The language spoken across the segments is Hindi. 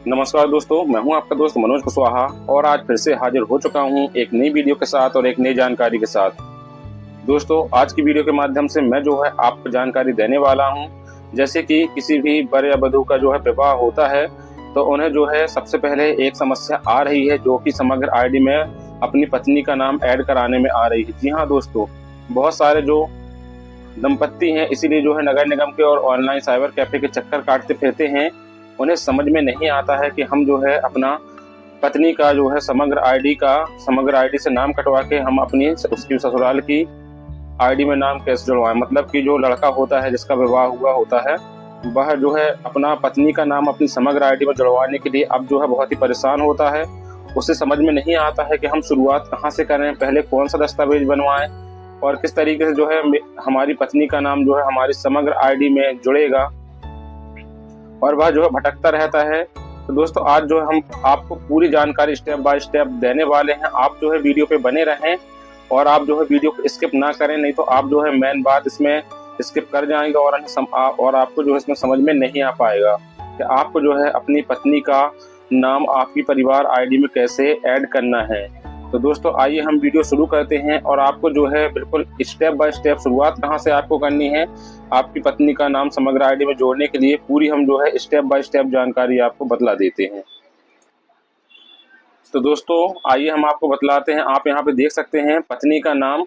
नमस्कार दोस्तों, मैं हूं आपका दोस्त मनोज कुशवाहा और आज फिर से हाजिर हो चुका हूं एक नई वीडियो के साथ और एक नई जानकारी के साथ। दोस्तों, आज की वीडियो के माध्यम से मैं जो है आपको जानकारी देने वाला हूं। जैसे कि किसी भी वर या वधू का जो है विवाह होता है तो उन्हें जो है सबसे पहले एक समस्या आ रही है जो कि समग्र आईडी में अपनी पत्नी का नाम ऐड कराने में आ रही है। जी हाँ दोस्तों, बहुत सारे जो दंपत्ति हैं इसीलिए जो है नगर निगम के और ऑनलाइन साइबर कैफे के चक्कर काटते फिरते हैं। उन्हें समझ में नहीं आता है कि हम जो है अपना पत्नी का जो है समग्र आईडी से नाम कटवा के हम अपनी उसकी ससुराल की आईडी में नाम कैसे जुड़वाएं। मतलब कि जो लड़का होता है जिसका विवाह हुआ होता है वह जो है अपना पत्नी का नाम अपनी समग्र आईडी में जुड़वाने के लिए अब जो है बहुत ही परेशान होता है। उसे समझ में नहीं आता है कि हम शुरुआत कहाँ से करें, पहले कौन सा दस्तावेज बनवाएं और किस तरीके से जो है हमारी पत्नी का नाम जो है हमारी समग्र आईडी में जुड़ेगा, और वह जो है भटकता रहता है। तो दोस्तों, आज जो हम आपको पूरी जानकारी स्टेप बाय स्टेप देने वाले हैं। आप जो है वीडियो पे बने रहें और आप जो है वीडियो को स्किप ना करें, नहीं तो आप जो है मेन बात इसमें स्किप कर जाएंगे और आपको जो है इसमें समझ में नहीं आ पाएगा कि आपको जो है अपनी पत्नी का नाम आपकी परिवार आईडी में कैसे ऐड करना है। तो दोस्तों, आइए हम वीडियो शुरू करते हैं और आपको जो है बिल्कुल स्टेप बाय स्टेप शुरुआत कहाँ से आपको करनी है आपकी पत्नी का नाम समग्र आईडी में जोड़ने के लिए पूरी हम जो है स्टेप बाय स्टेप जानकारी आपको बतला देते हैं। तो दोस्तों, आइए हम आपको बतलाते हैं। आप यहाँ पे देख सकते हैं पत्नी का नाम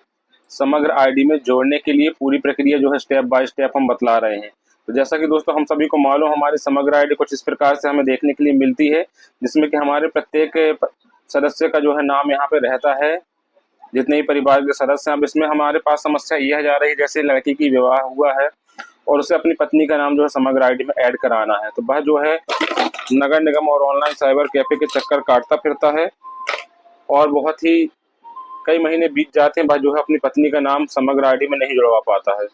समग्र आईडी में जोड़ने के लिए पूरी प्रक्रिया जो है स्टेप बाय स्टेप हम बतला रहे हैं। तो जैसा कि दोस्तों हम सभी को मालूम, हमारी समग्र आईडी कुछ इस प्रकार से हमें देखने के लिए मिलती है, जिसमें कि हमारे प्रत्येक सदस्य का जो है नाम यहाँ पे रहता है, जितने भी परिवार के सदस्य हैं। अब इसमें हमारे पास समस्या यह जा रही है, जैसे लड़की की विवाह हुआ है और उसे अपनी पत्नी का नाम जो है समग्र आईडी में ऐड कराना है, तो वह जो है नगर निगम और ऑनलाइन साइबर कैफे के चक्कर काटता फिरता है और बहुत ही कई महीने बीत जाते हैं, वह जो है अपनी पत्नी का नाम समग्र आईडी में नहीं जुड़वा पाता है।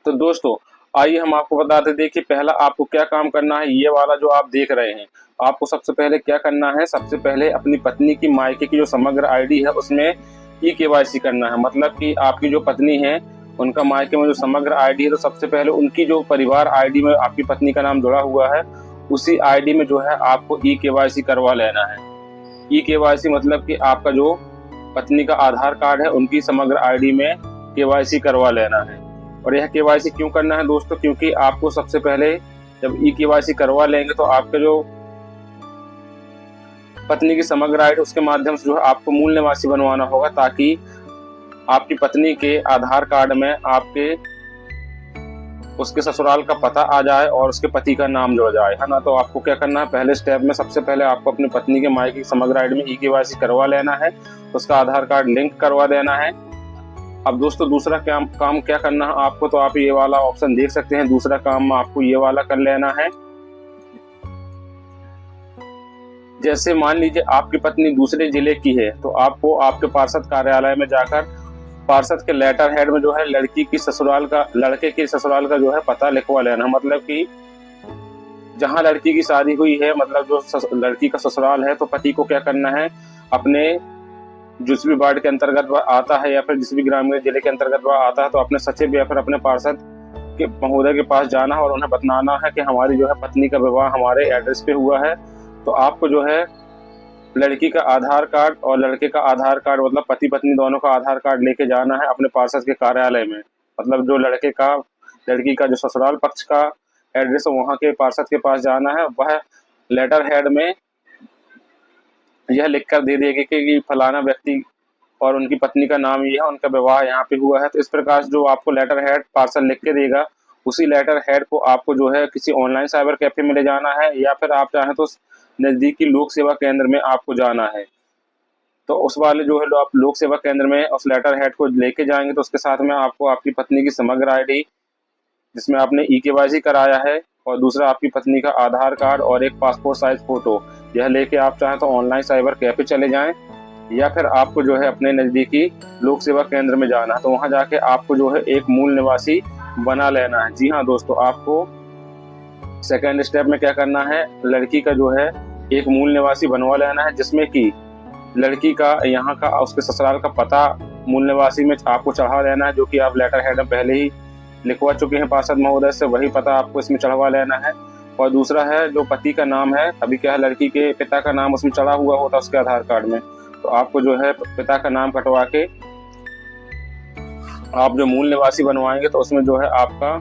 तो दोस्तों, आइए हम आपको बताते दें कि पहला आपको क्या काम करना है। ये वाला जो आप देख रहे हैं, आपको सबसे पहले क्या करना है, सबसे पहले अपनी पत्नी की मायके की जो समग्र आईडी है उसमें केवाईसी करना है। मतलब कि आपकी जो पत्नी है उनका मायके में जो समग्र आईडी है, तो सबसे पहले उनकी जो परिवार आईडी में आपकी पत्नी का नाम जुड़ा हुआ है उसी आईडी में जो है आपको केवाईसी करवा लेना है। केवाईसी मतलब कि आपका जो पत्नी का आधार कार्ड है उनकी समग्र आईडी में केवाईसी करवा लेना है। और यह केवाईसी क्यों करना है दोस्तों, क्योंकि आपको सबसे पहले जब केवाईसी करवा लेंगे तो आपके जो पत्नी की समग्र आईडी उसके माध्यम से जो है आपको मूल निवासी बनवाना होगा, ताकि आपकी पत्नी के आधार कार्ड में आपके उसके ससुराल का पता आ जाए और उसके पति का नाम जुड़ जाए, है ना। तो आपको क्या करना है, पहले स्टेप में सबसे पहले आपको अपनी पत्नी के मायके की समग्र आईडी में केवाईसी करवा लेना है, उसका आधार कार्ड लिंक करवा देना है। अब दोस्तों, दूसरा काम क्या करना है आपको, तो आप ये वाला ऑप्शन देख सकते हैं। दूसरा काम आपको ये वाला कर लेना है। जैसे मान लीजिए आपकी पत्नी दूसरे जिले की है, तो आपको आपके पार्षद कार्यालय में जाकर पार्षद के लेटर हेड में जो है लड़के के ससुराल का जो है पता लिखवा लेना। मतलब कि जहां लड़की की शादी हुई है, मतलब जो लड़की का ससुराल है, तो पति को क्या करना है, अपने जिस भी वार्ड के अंतर्गत वह आता है या फिर जिस भी ग्रामीण जिले के अंतर्गत वह आता है, तो अपने सचिव या फिर अपने पार्षद के महोदय के पास जाना है और उन्हें बताना है कि हमारी जो है पत्नी का विवाह हमारे एड्रेस पे हुआ है। तो आपको जो है लड़की का आधार कार्ड और लड़के का आधार कार्ड, मतलब पति पत्नी दोनों का आधार कार्ड लेके जाना है अपने पार्षद के कार्यालय में। मतलब जो लड़की का जो ससुराल पक्ष का एड्रेस है वहाँ के पार्षद के पास जाना है। वह लेटर हेड में यह लिखकर दे देगी कि फलाना व्यक्ति और उनकी पत्नी का नाम ये है, उनका विवाह यहाँ पे हुआ है। तो इस प्रकार से जो आपको लेटर हेड पार्सल लिख के देगा, उसी लेटर हेड को आपको जो है किसी ऑनलाइन साइबर कैफे में ले जाना है या फिर आप चाहें तो नजदीकी लोक सेवा केंद्र में आपको जाना है। तो उस वाले जो है आप लोक सेवा केंद्र में उस लेटर हेड को लेके जाएंगे, तो उसके साथ में आपको आपकी पत्नी की समग्र आईडी जिसमें आपने केवाईसी कराया है और दूसरा आपकी पत्नी का आधार कार्ड और एक पासपोर्ट साइज फोटो, यह लेके आप चाहें तो ऑनलाइन साइबर कैफे चले जाएं या फिर आपको जो है अपने नज़दीकी लोक सेवा केंद्र में जाना है। तो वहां जाके आपको जो है एक मूल निवासी बना लेना है। जी हाँ दोस्तों, आपको सेकेंड स्टेप में क्या करना है, लड़की का जो है एक मूल निवासी बनवा लेना है, जिसमें कि लड़की का यहाँ का उसके ससुराल का पता मूल निवासी में आपको चढ़ा लेना है, जो कि आप लेटर हेड में पहले ही लिखवा चुके हैं पार्षद महोदय से, वही पता आपको इसमें चढ़वा लेना है। और दूसरा है जो पति का नाम है, अभी क्या है लड़की के पिता का नाम उसमें चढ़ा हुआ होता है उसके आधार कार्ड में, तो आपको जो है पिता का नाम कटवा के आप जो मूल निवासी बनवाएंगे तो उसमें जो है आपका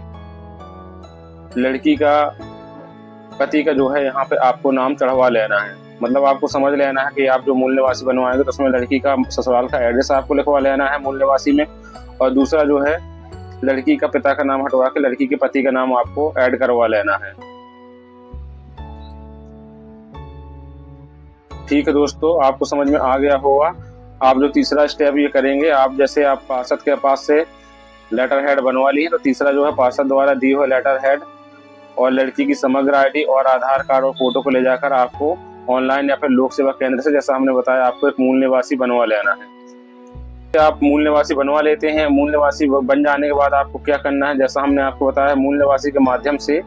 लड़की का पति का जो है यहाँ पे आपको नाम चढ़वा लेना है। मतलब आपको समझ लेना है कि आप जो मूल निवासी बनवाएंगे तो उसमें लड़की का ससुराल का एड्रेस आपको लिखवा लेना है मूल निवासी में, और दूसरा जो है लड़की का पिता का नाम हटवा के लड़की के पति का नाम आपको ऐड करवा लेना है। ठीक है दोस्तों, आपको समझ में आ गया होगा। आप जो तीसरा स्टेप ये करेंगे, आप जैसे आप पार्षद के पास से लेटर हेड बनवा ली है, तो तीसरा जो है पार्षद द्वारा दी हुई लेटर हेड और लड़की की समग्र आईडी और आधार कार्ड और फोटो को ले जाकर आपको ऑनलाइन या फिर लोक सेवा केंद्र से, जैसा हमने बताया, आपको एक मूल निवासी बनवा लेना है। आप मूल निवासी बनवा लेते हैं, मूल निवासी बन जाने के बाद आपको क्या करना है, जैसा हमने आपको बताया, मूल निवासी के माध्यम से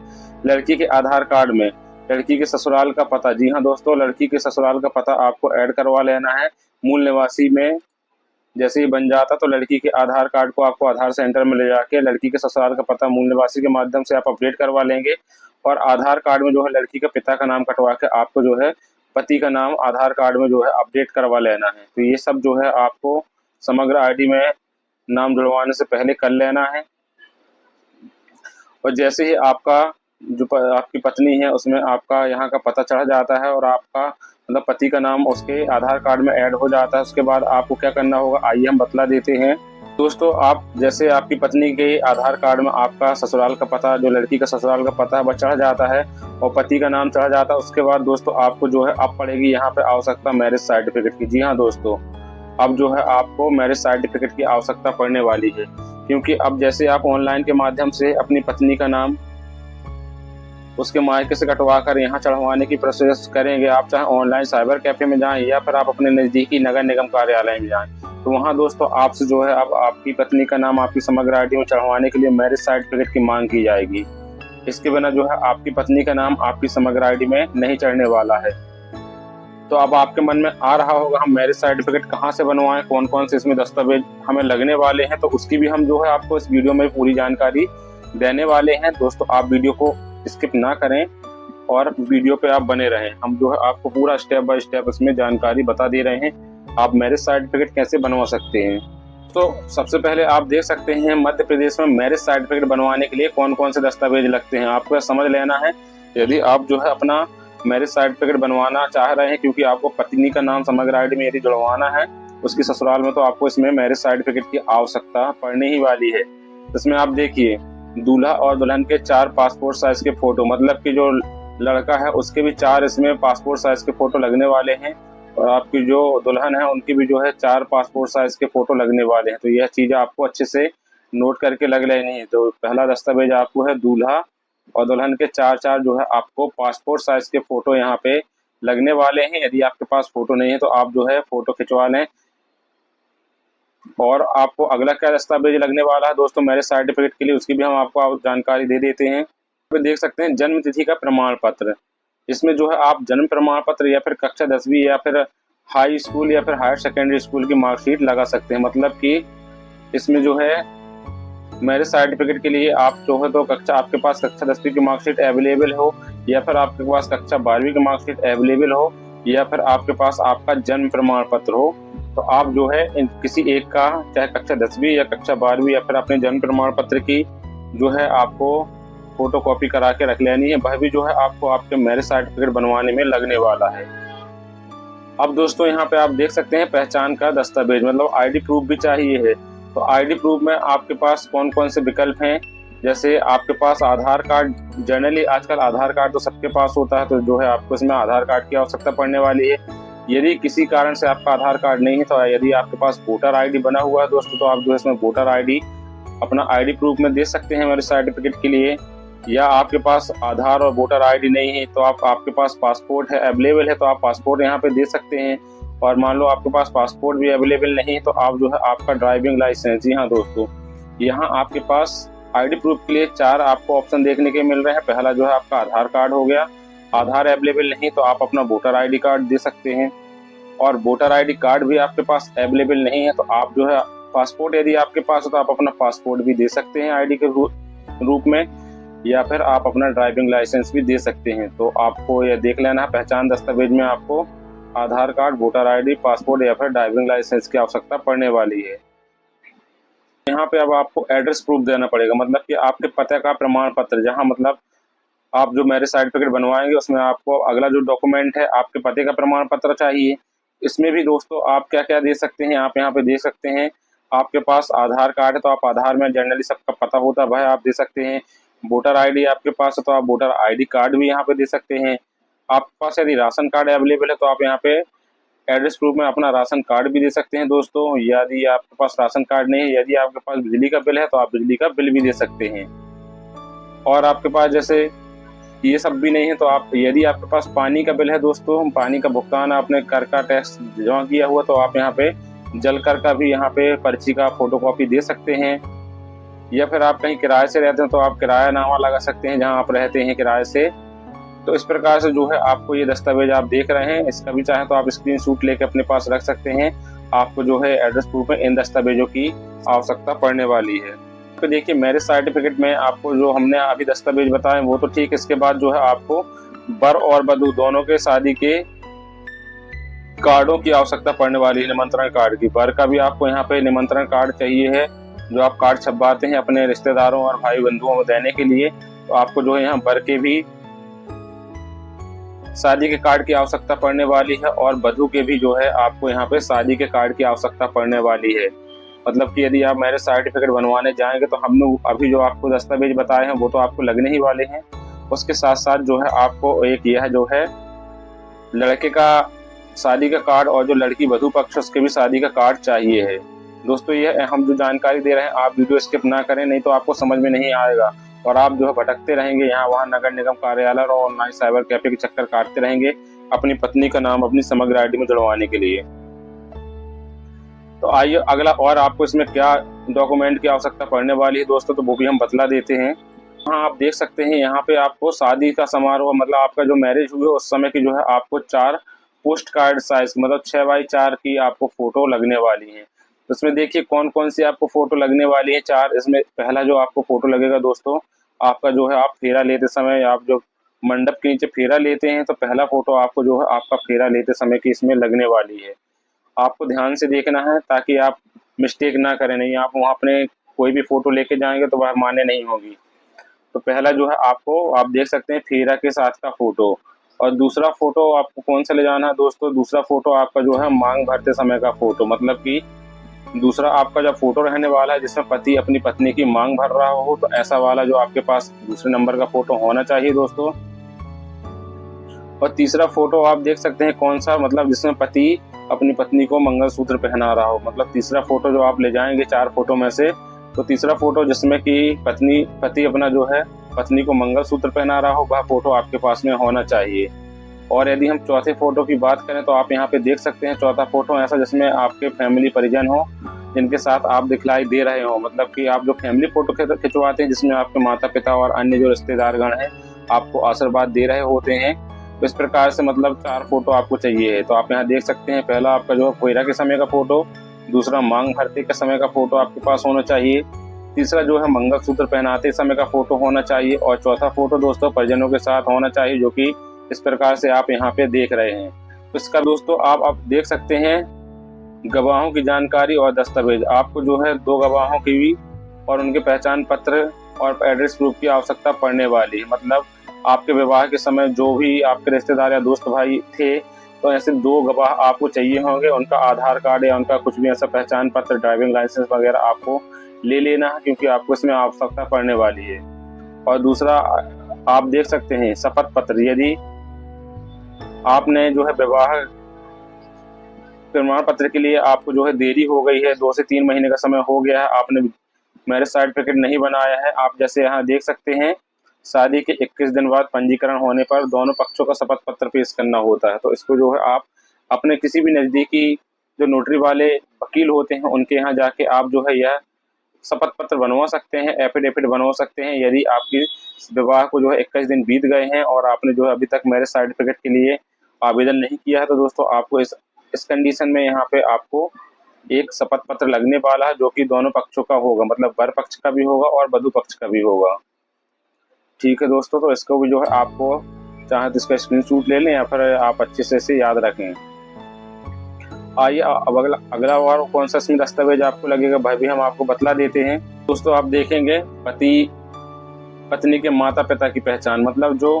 लड़की के आधार कार्ड में लड़की के ससुराल का पता, जी हाँ दोस्तों, लड़की के ससुराल का पता आपको ऐड करवा लेना है मूल निवासी में। जैसे ही बन जाता तो लड़की के आधार कार्ड को आपको आधार सेंटर में ले जाके लड़की के ससुराल का पता मूल निवासी के माध्यम से आप अपडेट करवा लेंगे, और आधार कार्ड में जो है लड़की का पिता का नाम कटवा के आपको जो है पति का नाम आधार कार्ड में जो है अपडेट करवा लेना है। तो ये सब जो है आपको समग्र आईडी में नाम जुड़वाने से पहले कर लेना है। और जैसे ही आपका जो आपकी पत्नी है उसमें आपका यहाँ का पता चढ़ जाता है और आपका मतलब पति का नाम उसके आधार कार्ड में ऐड हो जाता है, उसके बाद आपको क्या करना होगा आइए हम बतला देते हैं। दोस्तों, आप जैसे आपकी पत्नी के आधार कार्ड में आपका ससुराल का पता, जो लड़की का ससुराल का पता है, वह चढ़ जाता है और पति का नाम चढ़ जाता है, उसके बाद दोस्तों आपको जो है अब पड़ेगी यहाँ पे आवश्यकता मैरिज सर्टिफिकेट की। जी हाँ दोस्तों, अब जो है आपको मैरिज सर्टिफिकेट की आवश्यकता पड़ने वाली है, क्योंकि अब जैसे आप ऑनलाइन के माध्यम से अपनी पत्नी का नाम उसके मायके से कटवा कर यहाँ चढ़वाने की प्रोसेस करेंगे, आप चाहे ऑनलाइन साइबर कैफे में जाएं या फिर आप अपने नज़दीकी नगर निगम कार्यालय में जाएं, तो वहाँ दोस्तों आपसे जो है अब आपकी पत्नी का नाम आपकी समग्र आईडी में चढ़वाने के लिए मैरिज सर्टिफिकेट की मांग की जाएगी। इसके बिना जो है आपकी पत्नी का नाम आपकी समग्र आईडी में नहीं चढ़ने वाला है। तो अब आपके मन में आ रहा होगा हम मैरिज सर्टिफिकेट कहाँ से बनवाएं, कौन कौन से इसमें दस्तावेज हमें लगने वाले हैं, तो उसकी भी हम जो है आपको इस वीडियो में पूरी जानकारी देने वाले हैं। दोस्तों, आप वीडियो को स्किप ना करें और वीडियो पे आप बने रहें। हम जो है आपको पूरा स्टेप बाय स्टेप इसमें जानकारी बता दे रहे हैं आप मैरिज सर्टिफिकेट कैसे बनवा सकते हैं। तो सबसे पहले आप देख सकते हैं मध्य प्रदेश में मैरिज सर्टिफिकेट बनवाने के लिए कौन कौन से दस्तावेज लगते हैं, आपको समझ लेना है। यदि आप जो है अपना मैरिज सर्टिफिकेट बनवाना चाह रहे हैं, क्योंकि आपको पत्नी का नाम समग्र आईडी में यदि जुड़वाना है उसकी ससुराल में, तो आपको इसमें मैरिज सर्टिफिकेट की आवश्यकता पड़ने ही वाली है। इसमें आप देखिए दूल्हा और दुल्हन के 4 पासपोर्ट साइज के फोटो, मतलब कि जो लड़का है उसके भी 4 इसमें पासपोर्ट साइज के फोटो लगने वाले हैं, और आपकी जो दुल्हन है उनकी भी जो है 4 पासपोर्ट साइज के फोटो लगने वाले हैं। तो यह चीज़ आपको अच्छे से नोट करके लग लेनी है। तो पहला दस्तावेज आपको है दूल्हा और दुल्हन के 4 जो है आपको पासपोर्ट साइज के फोटो यहाँ पे लगने वाले हैं। यदि आपके पास फोटो नहीं है तो आप जो है फोटो खिंचवा लें। और आपको अगला क्या दस्तावेज लगने वाला है दोस्तों मैरिज सर्टिफिकेट के लिए, उसकी भी हम आपको जानकारी दे देते हैं। तो देख सकते हैं जन्म तिथि का प्रमाण पत्र, इसमें जो है आप जन्म प्रमाण पत्र या फिर कक्षा 10वीं या फिर हाई स्कूल या फिर हायर सेकेंडरी स्कूल की मार्कशीट लगा सकते हैं। मतलब कि इसमें जो है मैरिज सर्टिफिकेट के लिए आप जो है तो कक्षा आपके पास कक्षा 10वीं की मार्कशीट अवेलेबल हो, या फिर आपके पास कक्षा 12वीं की मार्कशीट अवेलेबल हो, या फिर आपके पास आपका जन्म प्रमाण पत्र हो, तो आप जो है इन किसी एक का, चाहे कक्षा 10वीं या कक्षा 12वीं या फिर अपने जन्म प्रमाण पत्र की जो है आपको फोटो कॉपी करा के रख लेनी है। वह भी जो है आपको आपके मैरिज सर्टिफिकेट बनवाने में लगने वाला है। अब दोस्तों यहाँ पे आप देख सकते हैं पहचान का दस्तावेज, मतलब आईडी प्रूफ भी चाहिए है। तो आईडी प्रूफ में आपके पास कौन कौन से विकल्प हैं, जैसे आपके पास आधार कार्ड, जनरली आजकल आधार कार्ड तो सबके पास होता है, तो जो है आपको इसमें आधार कार्ड की आवश्यकता पड़ने वाली है। यदि किसी कारण से आपका आधार कार्ड नहीं है, तो यदि आपके पास वोटर आईडी बना हुआ है दोस्तों, तो आप जो है इसमें वोटर आईडी अपना आईडी प्रूफ में दे सकते हैं मैरिज सर्टिफिकेट के लिए। या आपके पास आधार और वोटर आईडी नहीं है तो आपके पास पासपोर्ट है अवेलेबल है, तो आप पासपोर्ट यहाँ पे दे सकते हैं। और मान लो आपके पास पासपोर्ट भी अवेलेबल नहीं है तो आप जो है आपका ड्राइविंग लाइसेंस। जी हाँ दोस्तों, यहाँ आपके पास आईडी प्रूफ के लिए 4 आपको ऑप्शन देखने के मिल रहे हैं। पहला जो है आपका आधार कार्ड हो गया, आधार अवेलेबल नहीं तो आप अपना वोटर आईडी कार्ड दे सकते हैं, और वोटर आईडी कार्ड भी आपके पास अवेलेबल नहीं है तो आप जो है पासपोर्ट यदि आपके पास हो तो आप अपना पासपोर्ट भी दे सकते हैं आईडी के रूप में। या फिर आप अपना ड्राइविंग लाइसेंस भी दे सकते हैं। तो आपको यह देख लेना है, पहचान दस्तावेज में आपको आधार कार्ड, वोटर आईडी, पासपोर्ट या फिर ड्राइविंग लाइसेंस की आवश्यकता पड़ने वाली है। यहाँ पे अब आपको एड्रेस प्रूफ देना पड़ेगा, मतलब कि आपके पते का प्रमाण पत्र, जहाँ मतलब आप जो मैरिज सर्टिफिकेट बनवाएंगे उसमें आपको अगला जो डॉक्यूमेंट है आपके पते का प्रमाण पत्र चाहिए। इसमें भी दोस्तों आप क्या क्या दे सकते हैं, आप यहाँ पे देख सकते हैं। आपके पास आधार कार्ड है तो आप आधार में जनरली सबका पता होता है, वह आप दे सकते हैं। वोटर आईडी आपके पास है तो आप वोटर आईडी कार्ड भी यहाँ पे दे सकते हैं। आपके पास यदि राशन कार्ड अवेलेबल है तो आप यहाँ पे एड्रेस प्रूफ में अपना राशन कार्ड भी दे सकते हैं दोस्तों। यदि आपके पास राशन कार्ड नहीं है, यदि आपके पास बिजली का बिल है तो आप बिजली का बिल भी दे सकते हैं। और आपके पास जैसे ये सब भी नहीं है तो आप, यदि आपके पास पानी का बिल है दोस्तों, पानी का भुगतान आपने कर का टैक्स जमा किया हुआ, तो आप यहाँ पे जल कर का भी यहाँ पे पर्ची का फोटोकॉपी दे सकते हैं। या फिर आप कहीं किराए से रहते हैं तो आप किरायानामा लगा सकते हैं जहाँ आप रहते हैं किराए से। तो इस प्रकार से जो है आपको ये दस्तावेज आप देख रहे हैं, इसका भी चाहे तो आप स्क्रीनशॉट लेके अपने पास रख सकते हैं। आपको जो है एड्रेस प्रूफ में इन दस्तावेजों की आवश्यकता पड़ने वाली है। तो देखिए मैरिज सर्टिफिकेट में आपको जो हमने अभी दस्तावेज बताए वो तो ठीक, इसके बाद जो है आपको वर और वधू दोनों के शादी के कार्डों की आवश्यकता पड़ने वाली है, निमंत्रण कार्ड की। वर का भी आपको यहाँ पे निमंत्रण कार्ड चाहिए है, जो आप कार्ड छपवाते हैं अपने रिश्तेदारों और भाई बंधुओं को देने के लिए। तो आपको जो है यहाँ वर के भी शादी के कार्ड की आवश्यकता पड़ने वाली है और वधू के भी जो है आपको यहाँ पे शादी के कार्ड की आवश्यकता पड़ने वाली है। मतलब कि यदि आप मैरिज सर्टिफिकेट बनवाने जाएंगे तो हमने अभी जो आपको दस्तावेज बताए हैं वो तो आपको लगने ही वाले हैं। उसके साथ साथ जो है आपको एक यह जो है लड़के का शादी का कार्ड और जो लड़की वधू पक्ष उसके भी शादी का कार्ड चाहिए है। दोस्तों ये हम जो जानकारी दे रहे हैं आप वीडियो स्किप ना करें, नहीं तो आपको समझ में नहीं आएगा और आप जो है भटकते रहेंगे, यहाँ वहाँ नगर निगम कार्यालय और ऑनलाइन साइबर कैफे के चक्कर काटते रहेंगे अपनी पत्नी का नाम अपनी समग्र आईडी में जुड़वाने के लिए। तो आइए अगला, और आपको इसमें क्या डॉक्यूमेंट की आवश्यकता पड़ने वाली है दोस्तों, तो वो भी हम बतला देते हैं। हाँ आप देख सकते हैं यहाँ पे आपको शादी का समारोह, मतलब आपका जो मैरिज हुई है उस समय की जो है आपको 4 पोस्ट कार्ड साइज मतलब 6x4 की आपको फोटो लगने वाली है। तो इसमें देखिए कौन कौन सी आपको फोटो लगने वाली है 4। इसमें पहला जो आपको फोटो लगेगा दोस्तों, आपका जो है आप फेरा लेते समय, आप जो मंडप के नीचे फेरा लेते हैं तो पहला फोटो आपको जो है आपका फेरा लेते समय की इसमें लगने वाली है। आपको ध्यान से देखना है ताकि आप मिस्टेक ना करें, नहीं आप वहाँ अपने कोई भी फोटो लेके जाएंगे तो वह मान्य नहीं होगी। तो पहला जो है आपको आप देख सकते हैं फेरा के साथ का फोटो। और दूसरा फोटो आपको कौन सा ले जाना है दोस्तों, दूसरा फोटो आपका जो है मांग भरते समय का फोटो, मतलब कि दूसरा आपका जब फोटो रहने वाला है जिसमें पति अपनी पत्नी की मांग भर रहा हो, तो ऐसा वाला जो आपके पास दूसरे नंबर का फोटो होना चाहिए दोस्तों। और तीसरा फोटो आप देख सकते हैं कौन सा, मतलब जिसमें पति अपनी पत्नी को मंगलसूत्र पहना रहा हो। मतलब तीसरा फोटो जो आप ले जाएंगे 4 फोटो में से, तो तीसरा फोटो जिसमें कि पति अपना जो है पत्नी को मंगलसूत्र पहना रहा हो, वह फोटो आपके पास में होना चाहिए। और यदि हम चौथे फोटो की बात करें तो आप यहाँ पे देख सकते हैं चौथा फोटो ऐसा जिसमें आपके फैमिली परिजन हो जिनके साथ आप दिखलाई दे रहे हो। मतलब कि आप जो फैमिली फोटो खिंचवाते हैं जिसमें आपके माता पिता और अन्य जो रिश्तेदारगण हैं आपको आशीर्वाद दे रहे होते हैं। तो इस प्रकार से मतलब 4 फोटो आपको चाहिए है। तो आप यहाँ देख सकते हैं पहला आपका जो है फेरा के समय का फोटो, दूसरा मांग भरते के समय का फोटो आपके पास होना चाहिए, तीसरा जो है मंगलसूत्र पहनाते समय का फोटो होना चाहिए और चौथा फोटो दोस्तों परिजनों के साथ होना चाहिए, जो कि इस प्रकार से आप यहाँ पे देख रहे हैं। तो इसका दोस्तों आप देख सकते हैं गवाहों की जानकारी और दस्तावेज। आपको जो है 2 गवाहों की भी और उनके पहचान पत्र और एड्रेस प्रूफ की आवश्यकता पड़ने वाली है। मतलब आपके विवाह के समय जो भी आपके रिश्तेदार या दोस्त भाई थे तो ऐसे 2 गवाह आपको चाहिए होंगे, उनका आधार कार्ड या उनका कुछ भी ऐसा पहचान पत्र, ड्राइविंग लाइसेंस वगैरह आपको ले लेना है, क्योंकि आपको इसमें आवश्यकता पड़ने वाली है। और दूसरा आप देख सकते हैं शपथ पत्र, यदि आपने जो है विवाह प्रमाण पत्र के लिए आपको जो है देरी हो गई है, 2 से 3 महीने का समय हो गया है, आपने मैरिज सर्टिफिकेट नहीं बनाया है, आप जैसे यहाँ देख सकते हैं शादी के 21 दिन बाद पंजीकरण होने पर दोनों पक्षों का शपथ पत्र पेश करना होता है। तो इसको जो है आप अपने किसी भी नज़दीकी जो नोटरी वाले वकील होते हैं उनके यहाँ जाके आप जो है यह शपथ पत्र बनवा सकते हैं, एफिडेविट बनवा सकते हैं। यदि आपकी विवाह को जो है 21 दिन बीत गए हैं और आपने जो है अभी तक मैरिज सर्टिफिकेट के लिए आवेदन नहीं किया है, तो दोस्तों आपको इस कंडीशन में यहाँ पे आपको एक शपथ पत्र लगने वाला है जो कि दोनों पक्षों का होगा, मतलब वर पक्ष का भी होगा और वधू पक्ष का भी होगा। ठीक है दोस्तों, तो इसको भी जो है आपको चाहे तो इसका स्क्रीनशॉट ले लें या फिर आप अच्छे से इसे याद रखें। आइए अब अगला और कौन सा इसमें दस्तावेज आपको लगेगा भाई भी हम आपको बतला देते हैं। दोस्तों आप देखेंगे पति पत्नी के माता पिता की पहचान, मतलब जो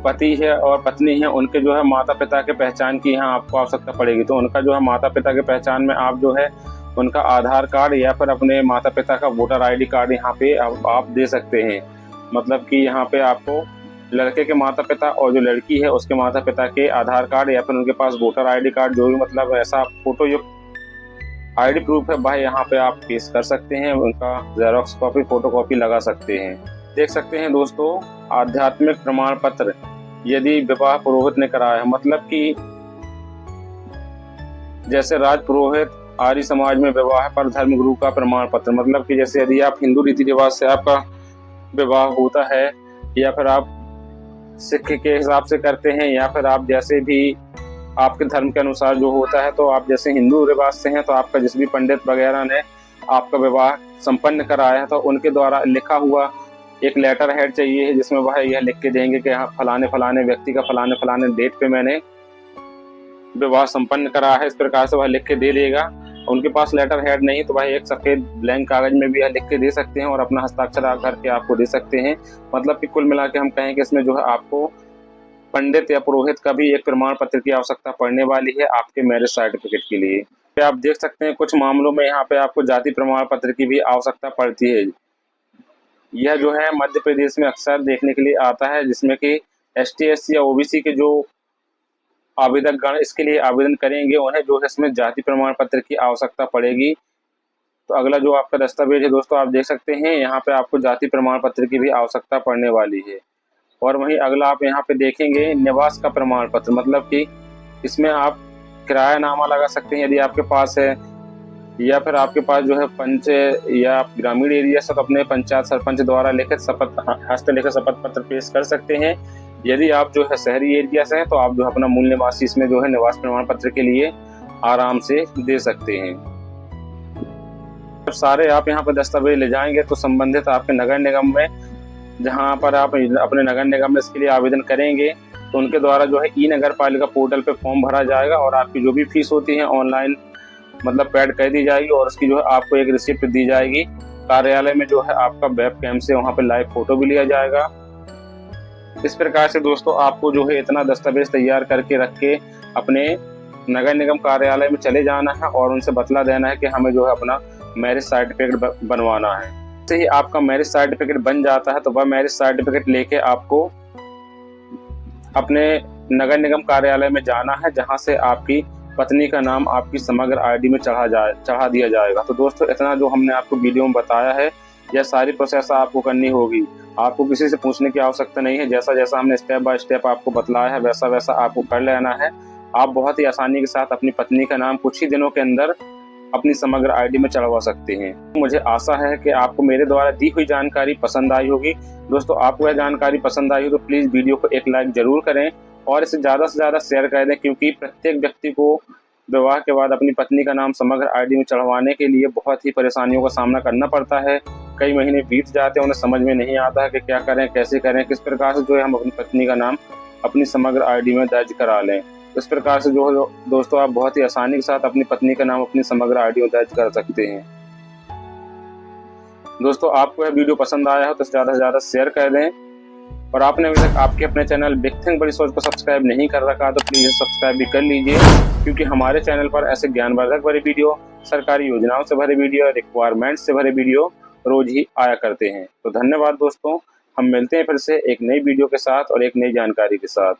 पति है और पत्नी है उनके जो है माता पिता के पहचान की यहाँ आपको आवश्यकता पड़ेगी। तो उनका जो है माता पिता के पहचान में आप जो है उनका आधार कार्ड या फिर अपने माता पिता का वोटर आईडी कार्ड यहाँ पे आप दे सकते हैं। मतलब कि यहाँ पे आपको लड़के के माता पिता और जो लड़की है उसके माता पिता के आधार कार्ड या फिर उनके पास वोटर आईडी कार्ड, जो भी मतलब ऐसा फोटो युक्त आईडी प्रूफ है भाई यहाँ पे आप पेश कर सकते हैं। उनका जेरोक्स कॉपी फोटो कॉपी लगा सकते हैं। देख सकते हैं दोस्तों, आध्यात्मिक प्रमाण पत्र यदि विवाह पुरोहित ने कराया है, मतलब कि जैसे राज पुरोहित आर्य समाज में विवाह पर धर्म गुरु का प्रमाण पत्र, मतलब कि जैसे यदि आप हिंदू रीति रिवाज से आपका विवाह होता है या फिर आप सिख के हिसाब से करते हैं या फिर आप जैसे भी आपके धर्म के अनुसार जो होता है, तो आप जैसे हिंदू रिवाज से हैं तो आपका जिस भी पंडित वगैरह ने आपका विवाह संपन्न कराया है तो उनके द्वारा लिखा हुआ एक लेटर हेड चाहिए जिसमें वह यह लिख के देंगे कि हाँ फलाने फलाने व्यक्ति का फलाने फलाने डेट पे मैंने विवाह संपन्न करा है। इस प्रकार से वह लिख के दे देगा। उनके पास लेटर हेड नहीं तो भाई एक सफेद ब्लैंक कागज में भी यह लिख के दे सकते हैं और अपना हस्ताक्षर करके आपको दे सकते हैं। मतलब कि कुल मिला के हम कहें कि इसमें जो है आपको पंडित या पुरोहित का भी एक प्रमाण पत्र की आवश्यकता पड़ने वाली है आपके मैरिज सर्टिफिकेट के लिए। आप देख सकते हैं कुछ मामलों में यहाँ पे आपको जाति प्रमाण पत्र की भी आवश्यकता पड़ती है। यह जो है मध्य प्रदेश में अक्सर देखने के लिए आता है, जिसमें कि ST SC या OBC के जो आवेदक गण इसके लिए आवेदन करेंगे उन्हें जो है इसमें जाति प्रमाण पत्र की आवश्यकता पड़ेगी। तो अगला जो आपका दस्तावेज है दोस्तों आप देख सकते हैं यहाँ पे आपको जाति प्रमाण पत्र की भी आवश्यकता पड़ने वाली है। और वहीं अगला आप यहाँ पे देखेंगे निवास का प्रमाण पत्र, मतलब कि इसमें आप किरायानामा लगा सकते हैं यदि आपके पास है, या फिर आपके पास जो है पंच या ग्रामीण एरिया से तो अपने पंचायत सरपंच द्वारा लिखित हस्तलिखित शपथ पत्र पेश कर सकते हैं। यदि आप जो है शहरी एरिया से हैं तो आप जो है अपना मूल निवासी इसमें जो है निवास प्रमाण पत्र के लिए आराम से दे सकते हैं। जब सारे आप यहाँ पर दस्तावेज ले जाएंगे तो संबंधित आपके नगर निगम में, जहाँ पर आप अपने नगर निगम में इसके लिए आवेदन करेंगे तो उनके द्वारा जो है ई-नगर पालिका पोर्टल पे फॉर्म भरा जाएगा और आपकी जो भी फीस होती है ऑनलाइन मतलब पेड कर दी जाएगी और उसकी जो है आपको एक रिसिप्ट दी जाएगी। कार्यालय में जो है आपका वेब कैम से वहाँ पे लाइव फोटो भी लिया जाएगा। इस प्रकार से दोस्तों आपको जो है इतना दस्तावेज तैयार करके रख के अपने नगर निगम कार्यालय में चले जाना है और उनसे बतला देना है कि हमें जो है अपना मैरिज सर्टिफिकेट बनवाना है। जैसे ही आपका मैरिज सर्टिफिकेट बन जाता है तो वह मैरिज सर्टिफिकेट लेके आपको अपने नगर निगम कार्यालय में जाना है, जहाँ से आपकी पत्नी का नाम आपकी समग्र ID में चढ़ा दिया जाएगा। तो दोस्तों इतना जो हमने आपको वीडियो में बताया है यह सारी प्रोसेस आपको करनी होगी। आपको किसी से पूछने की आवश्यकता नहीं है। जैसा जैसा हमने स्टेप बाय स्टेप आपको बतलाया है वैसा वैसा आपको कर लेना है। आप बहुत ही आसानी के साथ अपनी पत्नी का नाम कुछ ही दिनों के अंदर अपनी समग्र ID में चढ़वा सकते हैं। मुझे आशा है कि आपको मेरे द्वारा दी हुई जानकारी पसंद आई होगी। दोस्तों आपको यह जानकारी पसंद आई हो तो प्लीज़ वीडियो को एक लाइक जरूर करें और इसे ज़्यादा से ज़्यादा शेयर कर दें, क्योंकि प्रत्येक व्यक्ति को विवाह के बाद अपनी पत्नी का नाम समग्र ID में चढ़वाने के लिए बहुत ही परेशानियों का सामना करना पड़ता है। कई महीने बीत जाते हैं, उन्हें समझ में नहीं आता है कि क्या करें, कैसे करें, किस प्रकार से जो है हम अपनी पत्नी का नाम अपनी समग्र ID में दर्ज करा लें। इस प्रकार से जो है दोस्तों आप बहुत ही आसानी के साथ अपनी पत्नी का नाम अपनी समग्र ID में दर्ज कर सकते हैं। दोस्तों आपको यह वीडियो पसंद आया हो तो ज़्यादा से ज़्यादा शेयर कर दें और आपने अभी तक आपके अपने चैनल बिग थिंक बड़ी सोच को सब्सक्राइब नहीं कर रखा तो प्लीज़ सब्सक्राइब भी कर लीजिए, क्योंकि हमारे चैनल पर ऐसे ज्ञानवर्धक भरे वीडियो, सरकारी योजनाओं से भरे वीडियो, रिक्वायरमेंट्स से भरे वीडियो रोज ही आया करते हैं। तो धन्यवाद दोस्तों, हम मिलते हैं फिर से एक नई वीडियो के साथ और एक नई जानकारी के साथ।